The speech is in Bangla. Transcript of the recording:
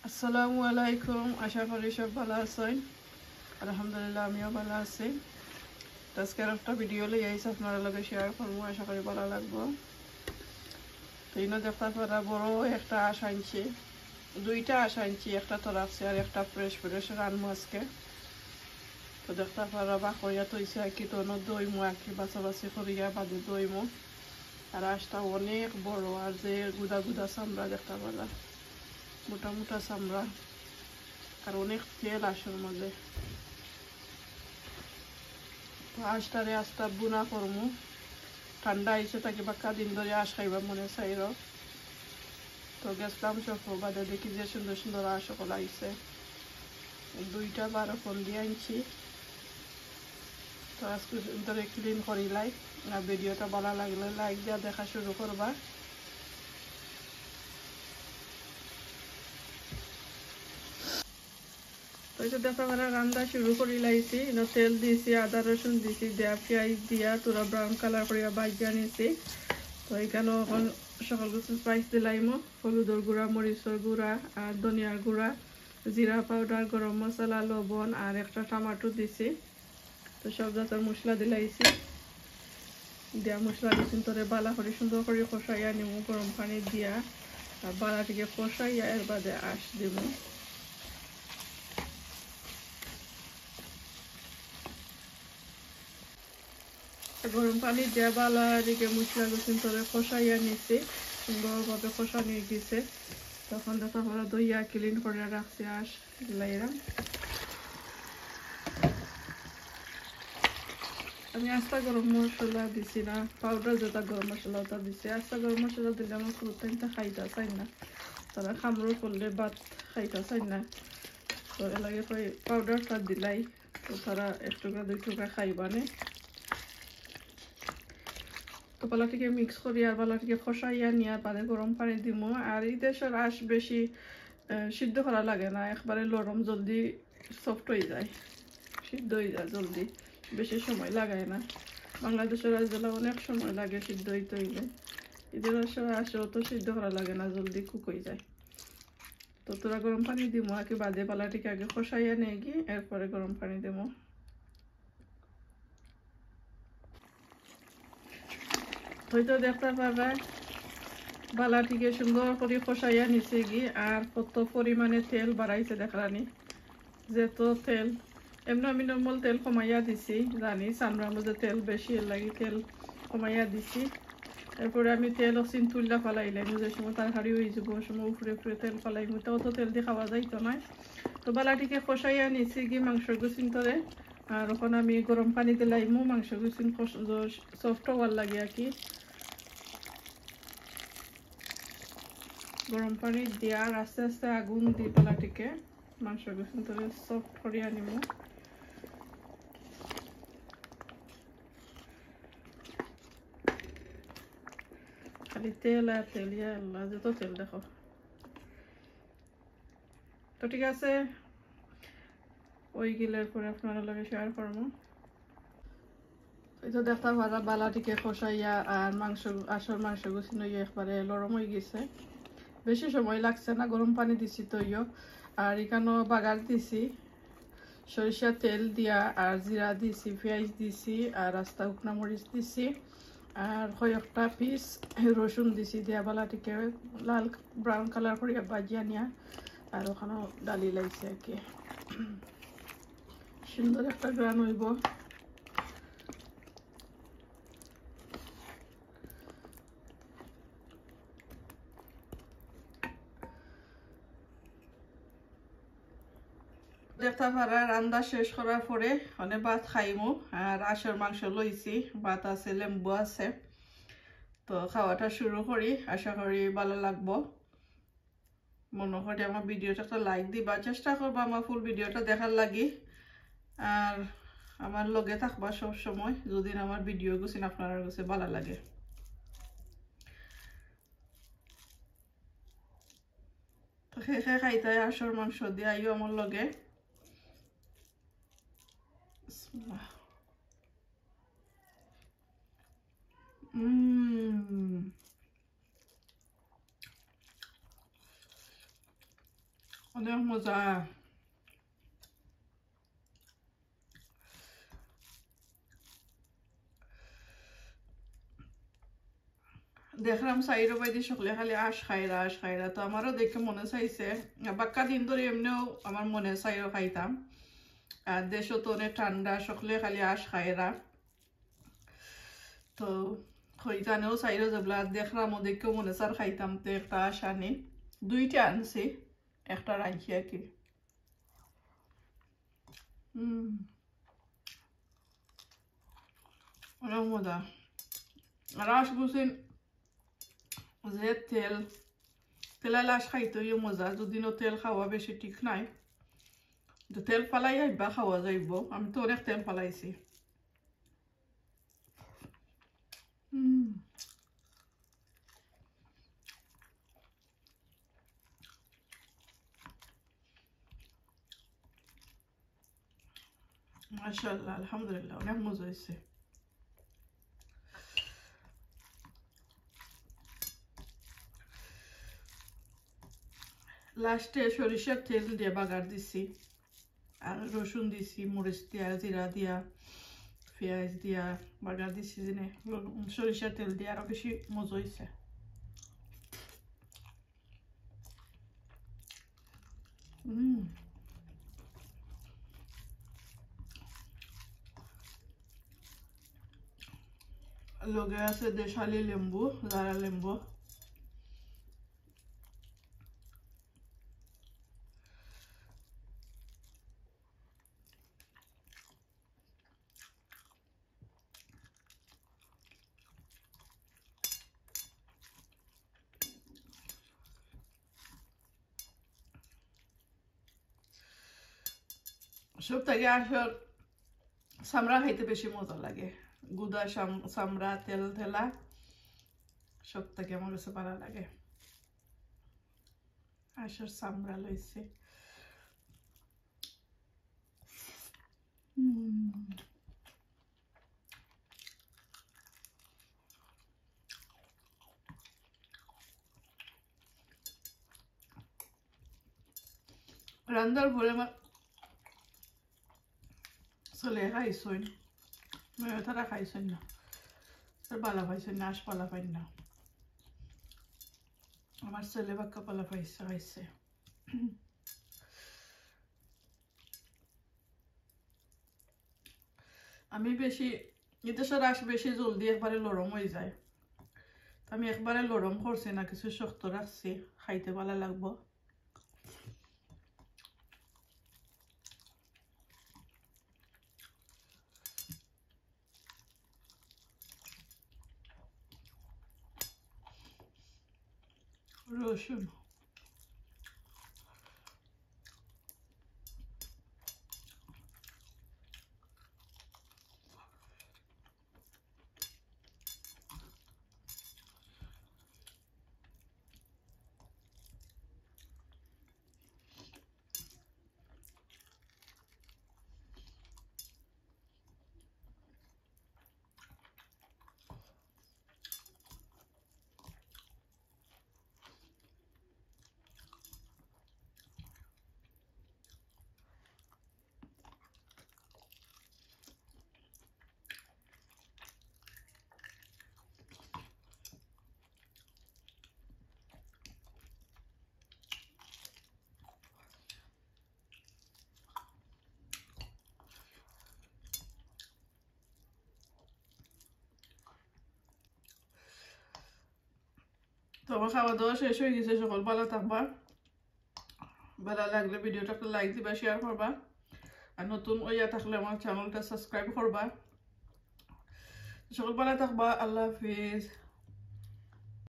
আসসালামু আলাইকুম, আশা করি সব ভালো আছেন। আলহামদুলিল্লাহ আমিও ভালো আছি। আজকের একটা ভিডিও লই আইছি আপনার লগে শেয়ার করবো, আশা করি ভালো লাগবো। তো ইনো দেখতে পারা বড় একটা আঁশ আনছি, দুইটা আঁশ আনছি, একটা তো রাখছি আর একটা ফ্রেশ ফ্রেশ রানবো আজকে। তো দেখতে পারা বা করিয়া তৈছে আর কি, তো দইমু আর কি বাছাবাছি করিয়া বাদে দইমু। আর আঁশটা অনেক বড়, আর যে গুদা গুদা চামড়া দেখতে পারা, মোটা মোটা চামড়া, আর অনেক তেল আঁশের মধ্যে। আঁশটারে আস্তা বুনা করমু, ঠান্ডা আইসে তাকে বাক্কা দিন ধরে আঁশ খাইবা মনে চাইর। তো গেছিলাম সব বাদে দেখি যে সুন্দর সুন্দর আঁশ সকল আইসে, দুইটা 12 ফোন দিয়ে আনছি। তো আজকে ধরে ক্লিন করি লাই। আর ভিডিওটা ভালো লাগলে লাইক দিয়া দেখা শুরু করবা। তো এটা দেখা করা রান্না শুরু করি লাইছি, তেল দিয়েছি, আদা রসুন দিয়েছি, দেয়া পেঁয়াজ দিয়া তোরা ব্রাউন কালার করিয়া ভাজিয়া নিয়েছি। তো এখানে এখন সকল কিছু স্পাইস দিলাইমো, হলুদের গুঁড়া, মরিচের গুঁড়া, আর ধনিয়ার গুঁড়া, জিরা পাউডার, গরম মশলা, লবণ আর একটা টমাটো দিছি। তো সব জাতের মশলা দিলাইছি, দিয়া মশলা দিচ্ছি তোরে বালা করে সুন্দর করে কষাইয়া নিমু গরম পানি দিয়া। আর বালাটিকে কষাইয়া এর বাদে আঁশ দিব। গরম পানি দিয়া বালাটিকে মশলা দিচ্ছি তোরে কষাইয়া নিছি, সুন্দরভাবে কষা নিয়ে গেছে। তখন দেখা হলো দইয়া ক্লিন করে রাখছি আঁশ দিলাইরা। আমি আস্তা গরম মশলা দিছি না, পাউডার যেটা গরম মশলা ওটা দিছি। আস্তা গরম মশলা দিলে আমার প্রত্যেকটা খাইতে চাই না, তারা খামড়ো করলে ভাত খাইতে চাই না। তো এর লাগে পাউডারটা দিলাই, তো তারা 1 টুকরা 2 টুকরা খাইবানে। তো পালাটিকে মিক্স করি আর পালাটিকে খসাইয়া নিয়ে বাদে গরম পানি দিব। আর এই দেশের আঁশ বেশি সিদ্ধ করা লাগে না, একবারে নরম জলদি সফট হয়ে যায়, সিদ্ধ হয়ে যায় জলদি, বেশি সময় লাগায় না। বাংলাদেশের আঁশগুলো অনেক সময় লাগে সিদ্ধ হইতে হইলে, এদের আঁশও তো সিদ্ধ করা লাগে না, জলদি কুক হয়ে যায়। তো তোরা গরম পানি দিব আর কি, বাদে পালাটিকে আগে খসাইয়া নিয়ে গিয়ে এরপরে গরম পানি দেব। হয়তো দেখতে পারবা বালাটিকে সুন্দর করে খসাইয়া নিচে গিয়ে, আর কত পরিমাণে তেল বাড়াইছে দেখলানি। যেত তেল এমনি আমি নর্মাল তেল কমাইয়া দিছি, জানি চামড়ার মধ্যে তেল বেশি লাগে, তেল কমাইয়া দিছি। এরপরে আমি তেল অসিন তুললা ফালাইলাম, যে সময় তরকারি হয়ে যাব সময় উপরে উপরে তেল ফালাই, তাও তো তেল দিয়ে খাওয়া যাইতো না। তো বালাটিকে কষাইয়া নিছি কি মাংস গুছিন তরে। আর ওখানে আমি গরম পানি দিলাইমু, মাংস গুছিন সফট হওয়ার লাগে আর কি। গরম পানি দিয়া আর আস্তে আস্তে আগুন দিয়ে পালাটিকে মাংস গুছিন তরে সফট করিয়া নিমু। খালি তেল আর তেল, ইয়া আল্লাহ যত তেল দেখো। তো ঠিক আছে, ওই গিলের পরে আপনারা লগে শেয়ার করবো। এই তো দেখতে পারা বালাটিকে কষাইয়া আর আসল মাংস গুছিন একবারে নরম হয়ে গেছে, বেশি সময় লাগছে না, গরম পানি দিছি তো ইয়ো। আর এখানেও বাগার দিছি, সরিষা তেল দিয়া আর জিরা দিছি, পেঁয়াজ দিছি আর আস্তা উকনা মরিচ দিছি, আর কয়েকটা পিস রসুন দিছি, দিয়া বালাটিকে লাল ব্রাউন কালার করিয়া ভাজিয়া নিয়া। আর ওখানেও ডালি লাগছে আর কি, সুন্দর একটা গ্রান হইব। দেখতে পারা রান্না শেষ করার পরে অনেক ভাত খাইমু। আর আঁশের মাংস লইছি, ভাত আছে, লেম্বু আছে। তো খাওয়াটা শুরু করি, আশা করি ভালো লাগবো। মনে করি আমার ভিডিওটা একটা লাইক দিবা, চেষ্টা করবো আমার ফুল ভিডিওটা দেখার লাগি। আর আমার লগে থাকবা সব সময়, যদি আমার ভিডিও গুছিন আপনার কাছে ভালো লাগে। তো খেয়ে খাইতে আঁশের মাংস দিয়ে আইও আমার লগে। অনেক মজা। দেখলাম সাইরো বাইদি সকলে খালি আশ খাইরা, তো আমারও দেখে মনে চাইছে। বাক্কা দিন ধরে এমনিও আমার মনে চাইও খাইতাম। আর দেশও তো অনেক ঠান্ডা, সকলে খালি আশ খাইরা, তো হইতানেও চাইরো যাবলা দেখলাম দেখেও মনে চার খাইতাম, তো একটা আশ আনি, দুইটা আনছি, একটা রাখি আর কি। অনেক মজা। আর আশ বুঝছেন যে তেলাল আশ খাইতেও মজা, যদিও তেল খাওয়া বেশি ঠিক নাই, তো তেল ফালাই আইবা খাওয়া যাইব। আমি তো অনেক তেল ফালাইছি। মাশাআল্লাহ, আলহামদুলিল্লাহ, অনেক মজা হয়েছে। লাস্টে সরিষার তেল দিয়ে বাগার দিছি, আর রসুন দিছি, মরিচ দিয়া, জিরা দিয়া, পেঁয়াজ দিয়া বাগার দিছি, জেনে সরিষার তেল দিয়ে আরো বেশি মজা হয়েছে। লগে আছে দেশালি লেম্বু, জারা লেম্বু। সব থেকে আসল চামড়া খাইতে বেশি মজা লাগে। গুদা চামড়া তেল ঢেলা সব থেকে আমার কাছে ভালো লাগে। আসল চামড়া লইছে। রান্নার পরে আমার চলে খাইছই, তারা খাইছই না, পালা পাইছই না, আশ পালা পাই না। আমার ছেলে বাক্কা পালা পাইছে খাইছে। আমি বেশি এদেশের আশ বেশি জলদি একবারে লরম হয়ে যায়, আমি একবারে লরম করছি না, কিছু শক্ত রাখছি, খাইতে ভালো লাগবো। রসুন তো আমার খাওয়া দাওয়া শেষ হয়ে গেছে। সকল ভালো থাকবা, ভালো লাগলে ভিডিওটা একটা লাইক দিবা, শেয়ার করবা, আর নতুন ওইয়া থাকলে আমার চ্যানেলটা সাবস্ক্রাইব করবা। সকল ভালো থাকবা, আল্লাহ হাফিজ।